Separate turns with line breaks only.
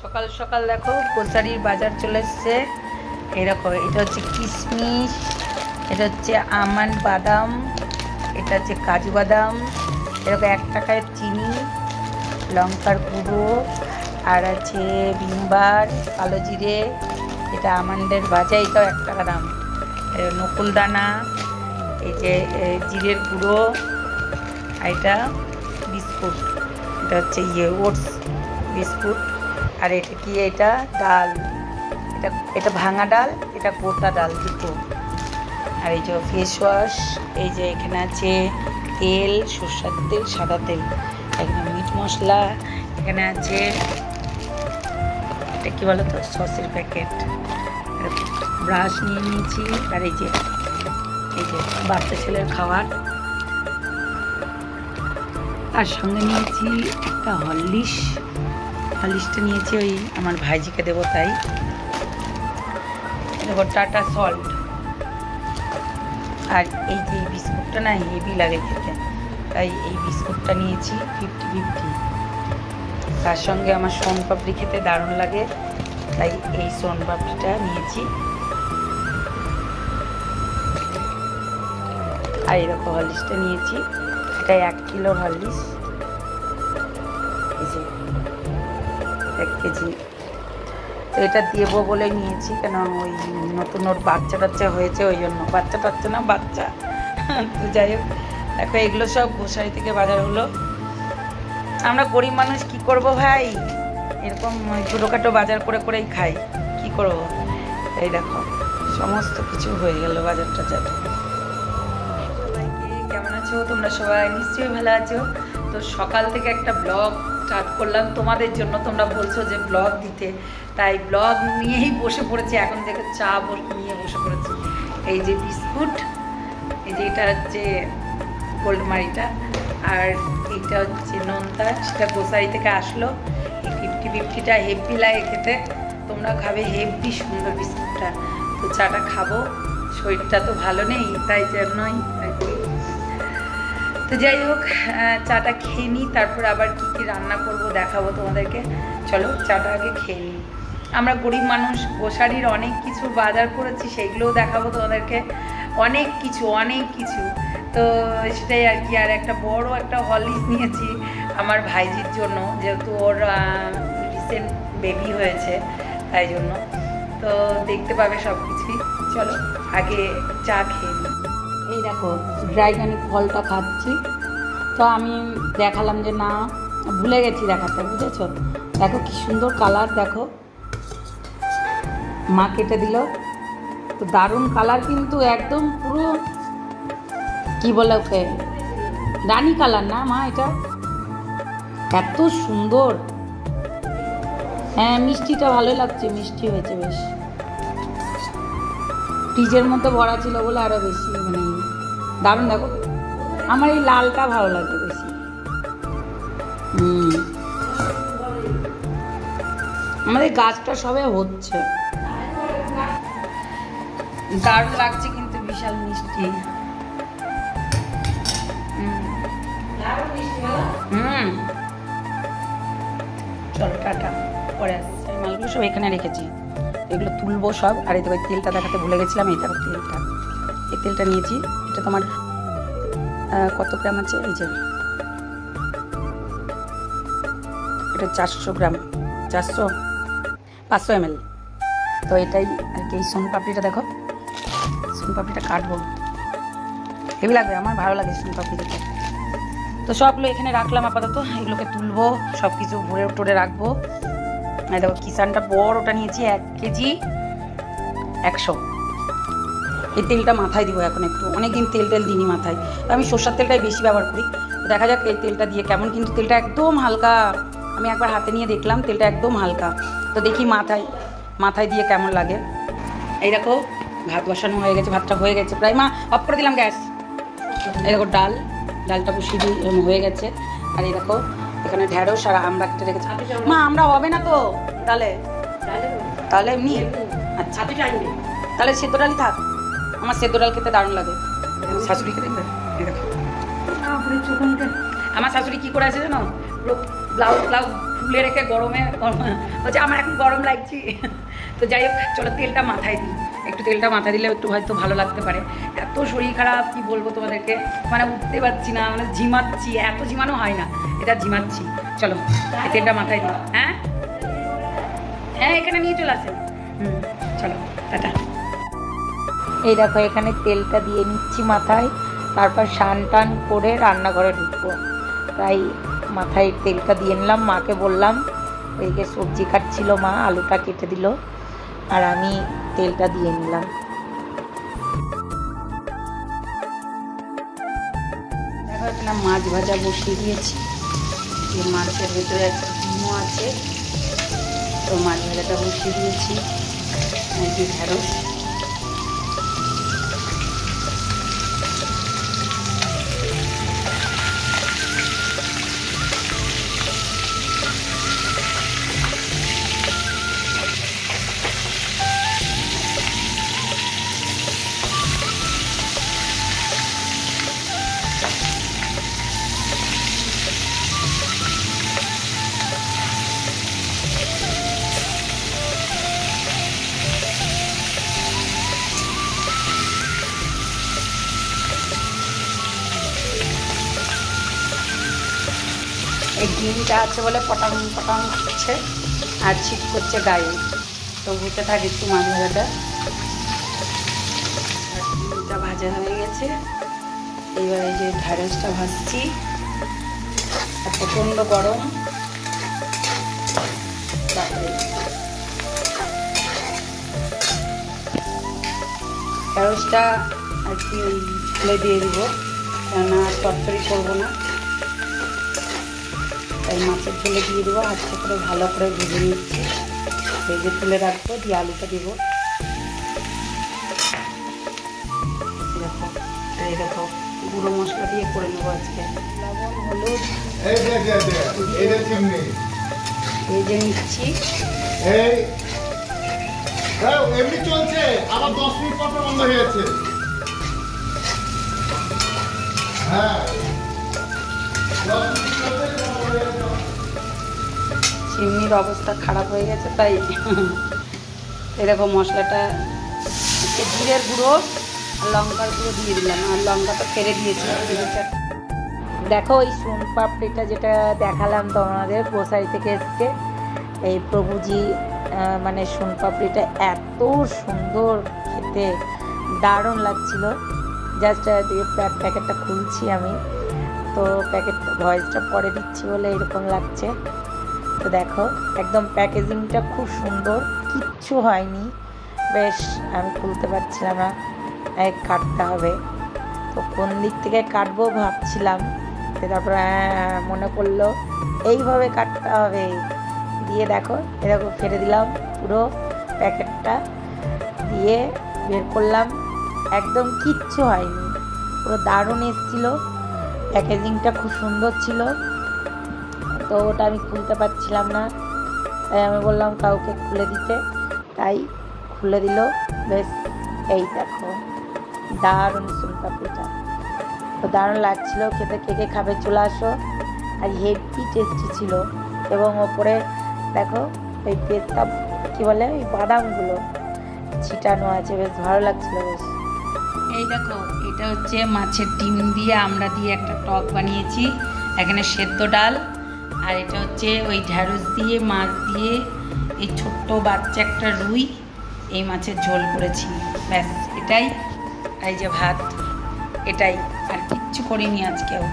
সকাল সকাল দেখো গ্রোসারির বাজার চলে এসছে। এরকম এটা হচ্ছে কিশমিশ, এটা হচ্ছে আমন্ড বাদাম, এটা হচ্ছে কাজু বাদাম, এরকম 1 টাকায় চিনি, লঙ্কার গুঁড়ো, আর আছে ভিমবার, কালো জিরে, এটা আমন্ডের ভাজা, এটাও 1 টাকা দাম, নকুল দানা, এই যে জিরের গুঁড়ো, এটা বিস্কুট, এটা হচ্ছে ওটস বিস্কুট, আর এটা কি, এটা ডাল, এটা ভাঙা ডাল, এটা গোটা ডাল দুটো, আর এই যে ফেস ওয়াশ, এই যে এখানে আছে তেল, সরষের তেল, সাদা তেল, এখানে মিট মশলা, এখানে আছে এটা কী বলো তো সসের প্যাকেট, ব্রাশ নিয়ে নিয়েছি, আর এই যে বাচ্চা ছেলের খাবার, তার সঙ্গে নিয়েছি একটা হরলিক্সটা নিয়েছি ওই আমার ভাইজিকে দেবো তাই, দেখো টাটা সল্ট, আর এই যে বিস্কুটটা না হেভি লাগে খেতে, তাই এই বিস্কুটটা নিয়েছি 50-50, তার সঙ্গে আমার সোনপাপড়ি খেতে দারুণ লাগে, তাই এই সোনপাপড়িটা নিয়েছি, আর এরকম হরলিক্সটা নিয়েছি, এটা 1 কিলোর হরলিক্স, এই যে 1 কেজি, তো এটা দেবো বলে নিয়েছি, কেন ওই নতুন ওর বাচ্চা টাচ্চা হয়েছে, ওই জন্য বাচ্চা তো যাই হোক, দেখো এগুলো সব গ্রোসারি থেকে বাজার হলো। আমরা গরিব মানুষ কি করব ভাই, এরকম ছোটোখাটো বাজার করেই খাই, কি করব, এই দেখো সমস্ত কিছু হয়ে গেল বাজার টাজার। কেমন আছো তোমরা সবাই? নিশ্চয়ই ভালো আছো। তো সকাল থেকে একটা ব্লগ স্টার্ট করলাম তোমাদের জন্য, তোমরা বলছো যে ব্লগ দিতে, তাই ব্লগ নিয়েই বসে পড়েছি, এখন থেকে চা নিয়ে বসে পড়েছি, এই যে বিস্কুট, এই যে এটা হচ্ছে গোল্ডমারিটা, আর এইটা হচ্ছে নোনতা, সেটা গ্রোসারি থেকে আসলো, এই 50-50টা হেভি লাগে খেতে, তোমরা খাবে, হেভি সুন্দর বিস্কুটটা, তো চাটা খাবো, শরীরটা তো ভালো নেই তাই জন্যই আর কি। তো যাই হোক, চাটা খেয়ে নিই, তারপর আবার কী কী রান্না করব দেখাবো তোমাদেরকে, চলো চাটা আগে খেয়ে নিই। আমরা গরিব মানুষ, গ্রোসারির অনেক কিছু বাজার করেছি, সেগুলোও দেখাবো তোমাদেরকে, অনেক কিছু, তো সেটাই আর কি। আর একটা বড় একটা হরলিক্স নিয়েছি আমার ভাইজির জন্য, যেহেতু ওর রিসেন্ট বেবি হয়েছে, তাই জন্য, তো দেখতে পাবে সব কিছুই। চলো আগে চা খেয়ে নিই। এই দেখো ড্রাইগানি ফলটা খাচ্ছি, তো আমি দেখালাম যে না, ভুলে গেছি দেখাতে, বুঝেছ, দেখো কি সুন্দর কালার, দেখো মা কেটে দিল, তো দারুণ কালার, কিন্তু একদম পুরো কি বলে ওকে, রানী কালার না মা, এটা এত সুন্দর, হ্যাঁ মিষ্টিটা ভালো লাগছে, মিষ্টি হয়েছে বেশ, ফ্রিজের মধ্যে ভরা ছিল বলে আরো বেশি মানে দারুণ, দেখো আমার এই লালটা ভালো লাগে বেশি, আমাদের গাছটা সবে হচ্ছে, দারুণ লাগছে কিন্তু বিশাল মিষ্টি, চলো টাটা, পরে আসছে, মালগুলো সব এখানে রেখেছি, এগুলো তুলবো সব, আর এই তো তেলটা দেখাতে ভুলে গেছিলাম, এই দেখো তেলটা, এই তেলটা নিয়েছি, এটা তোমার কত গ্রাম আছে, এই যে এটা 400 গ্রাম, 500 ml, তো এটাই আর কি। এই সোনপাপড়িটা দেখো, সোনপাপড়িটা কাটবো, হেভি লাগবে, আমার ভালো লাগে সোনপাপড়ি দেখতে, তো সবগুলো এখানে রাখলাম আপাতত, এগুলোকে তুলবো, সব কিছু ভরে টোরে রাখবো। এই দেখো কিষানটা বড়, ওটা নিয়েছি 1 কেজি 100, এই তেলটা মাথায় দিব এখন একটু, অনেকদিন তেল দিইনি মাথায়, তো আমি সরষের তেলটাই বেশি ব্যবহার করি, তো দেখা যাক এই তেলটা দিয়ে কেমন, কিন্তু তেলটা একদম হালকা, আমি একবার হাতে নিয়ে দেখলাম তেলটা একদম হালকা, তো দেখি মাথায় দিয়ে কেমন লাগে। এই দেখো ভাত বসানো হয়ে গেছে, ভাতটা হয়ে গেছে প্রায়, মা অফ করে দিলাম গ্যাস। এই দেখো ডালটা বসিয়ে হয়ে গেছে, আর এই দেখো এখানে ঢেঁড়স আর আমরা কেটে রেখেছি, মা আমরা হবে না তো তাহলে এমনি, আচ্ছা তাহলে সেদ্ধ ডালই থাক, আমার সেদ্ধ ডাল খেতে দারুণ লাগে, শাশুড়িকে দেখবে, আমার শাশুড়ি কী করে আছে জানো, ব্লাউজ তুলে রেখে গরমে বলছে আমার এখন গরম লাগছে। তো যাই হোক চলো তেলটা মাথায় দিই, একটু তেলটা মাথায় দিলে একটু হয়তো ভালো লাগতে পারে। এত শরীর খারাপ কি বলবো তোমাদেরকে, মানে উঠতে পারছি না, মানে ঝিমাচ্ছি, এত ঝিমানো হয় না, এটা ঝিমাচ্ছি। চলো এই তেলটা মাথায় দিই। হ্যাঁ হ্যাঁ এখানে নিয়ে চলে আসেন। চলো টাটা। এই দেখো এখানে তেলটা দিয়ে নিচ্ছি মাথায়, তারপর স্নান টান করে রান্নাঘরে ঢুকবো, তাই মাথায় তেলটা দিয়ে নিলাম। মাকে বললাম, ওইদিকে সবজি কাটছিল মা, আলুটা কেটে দিল আর আমি তেলটা দিয়ে নিলাম। দেখো এখানে মাছ ভাজা বসিয়ে দিয়েছি, যে মাছের ভেতরে একটা ডিমও আছে, তো মাছ ভাজাটা বসিয়ে দিয়েছি। এই যে ঢেঁড়স, এই ডিমটা আছে বলে পটাং পটাং করছে আর ছিট করছে গায়ে, তো হতে থাকে একটু মাছ ভাজাটা। ডিমটা ভাজা হয়ে গেছে, এইবারে যে ঢেঁড়সটা ভাজছি, আর প্রচণ্ড গরম, ঢেঁড়সটা আর কি ওই ঝুলে দিয়ে দিব, কেননা তরকারি করবো না, তাই মাছের ঝোলে দিয়ে দেবো। আজকে করে ভালো করে ভেজে নিচ্ছি, ভেজে তুলে রাখবো, দিয়ে আলুটা দেবো। দেখো এই দেখো গুঁড়ো মশলা দিয়ে করে নেবো আজকে। লবণ হলুদ ভেজে নিচ্ছি।
এমনি চলছে, আবার 10 মিনিট পর বন্ধ হয়ে যাচ্ছে। হ্যাঁ
চিমনির অবস্থা খারাপ হয়ে গেছে, তাই এরকম মশলাটা জিরের গুঁড়ো আর লঙ্কার গুঁড়ো দিয়ে দিলাম, আর লঙ্কা তো ফেলে দিয়েছি। দেখো ওই সোন পাপড়িটা যেটা দেখালাম তোমাদের গ্রোসারি থেকে এসছে, এই প্রভুজি মানে সোন পাপড়িটা এত সুন্দর খেতে, দারুণ লাগছিল। জাস্ট প্যাকেটটা খুলছি আমি, তো প্যাকেট ভয়েসটা পরে দিচ্ছি বলে এরকম লাগছে। তো দেখো একদম প্যাকেজিংটা খুব সুন্দর, কিচ্ছু হয়নি, বেশ আমি খুলতে পারছিলাম না, কাটতে হবে। তো কোন দিক থেকে কাটবো ভাবছিলাম, তারপরে মনে পড়লো এইভাবে কাটতে হবে, দিয়ে দেখো এরকম ফেলে দিলাম পুরো প্যাকেটটা, দিয়ে বের করলাম, একদম কিচ্ছু হয়নি, পুরো দারুণ এসেছিলো, প্যাকেজিংটা খুব সুন্দর ছিল। তো ওটা আমি খুলতে পারছিলাম না, তাই আমি বললাম কাউকে খুলে দিতে, তাই খুলে দিল। বেশ এই দেখো দারুণ সোন পাপড়িটা, তো দারুণ লাগছিল খেতে, কে কে খাবে চলে আসো। আর হেভি টেস্টি ছিল, এবং ওপরে দেখো ওই পেস্তা কী বলে ওই বাদামগুলো ছিটানো আছে, বেশ ভালো লাগছিল বেশ। এই দেখো এটা হচ্ছে মাছের ডিম দিয়ে আমরা দিয়ে একটা টক বানিয়েছি, এখানে সেদ্ধ ডাল, আর এটা হচ্ছে ওই ঢেঁড়স দিয়ে মাছ দিয়ে এই ছোট্ট বাচ্চা একটা রুই, এই মাছের ঝোল করেছি, ব্যাস এটাই। এই যে ভাত, এটাই, আর কিচ্ছু করিনি আজকেও।